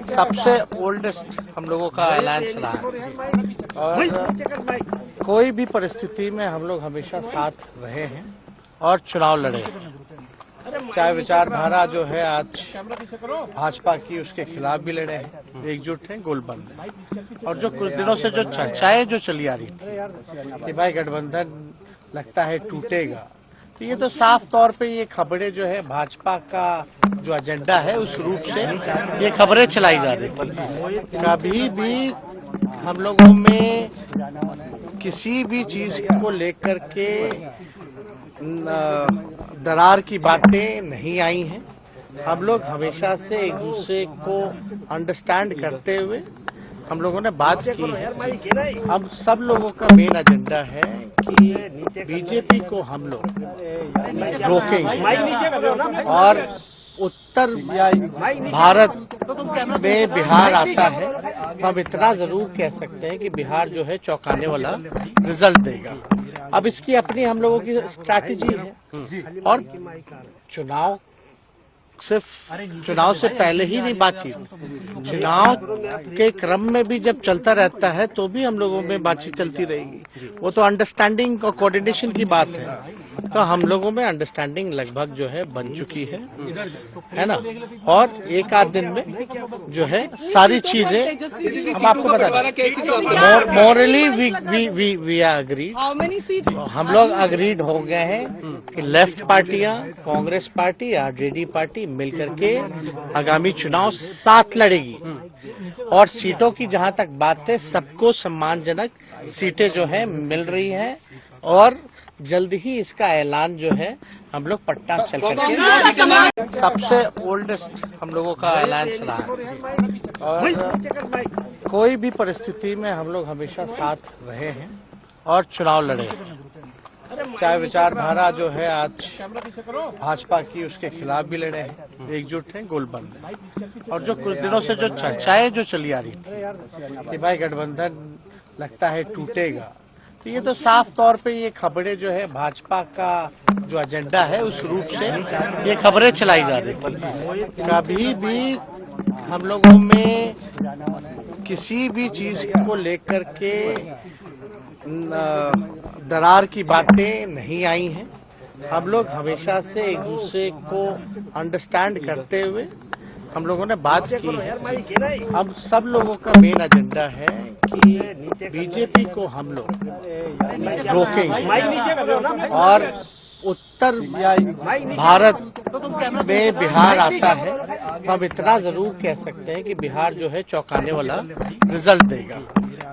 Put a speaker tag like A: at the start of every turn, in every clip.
A: सबसे ओल्डेस्ट हम लोगों का अलायंस रहा है और कोई भी परिस्थिति में हम लोग हमेशा साथ रहे हैं और चुनाव लड़े हैं। चाहे विचारधारा जो है आज भाजपा की उसके खिलाफ भी लड़े हैं, एकजुट हैं, गोलबंद हैं। और जो कुछ दिनों से जो चर्चाएं जो चली आ रही थी कि भाई गठबंधन लगता है टूटेगा, तो ये तो साफ तौर पे ये खबरें जो है भाजपा का जो एजेंडा है उस रूप से ये खबरें चलाई जा रही थी। कभी भी हम लोगों में किसी भी चीज को लेकर के दरार की बातें नहीं आई हैं। हम लोग हमेशा से एक दूसरे को अंडरस्टैंड करते हुए हम लोगों ने बात की है। हम सब लोगों का मेन एजेंडा है कि बीजेपी को हम लोग रोकेंगे और उत्तर भारत में बिहार आता है तो हम इतना जरूर कह सकते हैं कि बिहार जो है चौंकाने वाला रिजल्ट देगा। अब इसकी अपनी हम लोगों की स्ट्रैटेजी है और चुनाव से पहले ही नहीं बातचीत, चुनाव के क्रम में भी जब चलता रहता है तो भी हम लोगों में बातचीत चलती रहेगी। वो तो अंडरस्टैंडिंग और कोऑर्डिनेशन की बात है, तो हम लोगों में अंडरस्टैंडिंग लगभग जो है बन चुकी है ना। और एक आध दिन में जो है सारी चीजें हम आपको बता दें। मॉरली वी आर अग्रीड, हम लोग अग्रीड हो गए हैं कि लेफ्ट पार्टियां, कांग्रेस पार्टी, आरजेडी पार्टी मिलकर के आगामी चुनाव साथ लड़ेगी और सीटों की जहां तक बात है सबको सम्मानजनक सीटें जो है मिल रही हैं और जल्द ही इसका ऐलान जो है हम लोग पटना चल करके सबसे ओल्डेस्ट हम लोगों का अलायंस रहा है और कोई भी परिस्थिति में हम लोग हमेशा साथ रहे हैं और चुनाव लड़े हैं। चाहे विचारधारा जो है आज भाजपा की उसके खिलाफ भी लड़े हैं, एकजुट हैं, गोलबंद हैं। और जो कुछ दिनों से जो चर्चाएं जो चली आ रही थी कि भाई गठबंधन लगता है टूटेगा, तो ये तो साफ तौर पे ये खबरें जो है भाजपा का जो एजेंडा है उस रूप से ये खबरें चलाई जा रही थी। कभी भी हम लोगों में किसी भी चीज को लेकर के दरार की बातें नहीं आई हैं। हम लोग हमेशा से एक दूसरे को अंडरस्टैंड करते हुए हम लोगों ने बात की है। हम सब लोगों का मेन एजेंडा है कि बीजेपी को हम लोग रोकेंगे और उत्तर भारत में बिहार आता है तो हम इतना जरूर कह सकते हैं कि बिहार जो है चौंकाने वाला रिजल्ट देगा।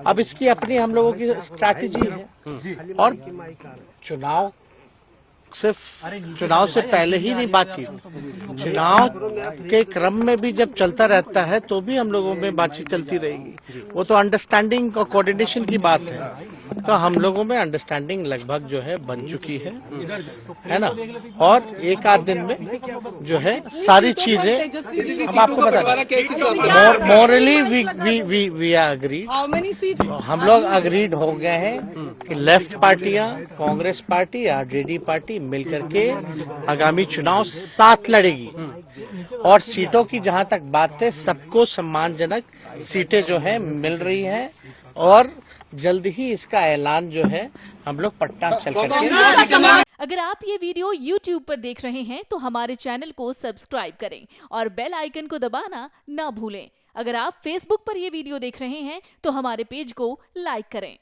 A: अब इसकी अपनी हम लोगों की स्ट्रैटेजी है और चुनाव से पहले ही नहीं बातचीत, चुनाव के क्रम में भी जब चलता रहता है तो भी हम लोगों में बातचीत चलती रहेगी। वो तो अंडरस्टैंडिंग और कोऑर्डिनेशन की बात है, तो हम लोगों में अंडरस्टैंडिंग लगभग जो है बन चुकी है ना। और एक आध दिन में जो है सारी चीजें हम आपको बता दें। मॉरली वी आर अग्रीड, हम लोग अग्रीड हो गए हैं कि लेफ्ट पार्टियां, कांग्रेस पार्टी, आरजेडी पार्टी मिलकर के आगामी चुनाव साथ लड़ेगी और सीटों की जहां तक बात है सबको सम्मानजनक सीटें जो है मिल रही हैं और जल्द ही इसका ऐलान जो है हम लोग पटना चल करके।
B: अगर आप ये वीडियो YouTube पर देख रहे हैं तो हमारे चैनल को सब्सक्राइब करें और बेल आइकन को दबाना ना भूलें। अगर आप Facebook पर ये वीडियो देख रहे हैं तो हमारे पेज को लाइक करें।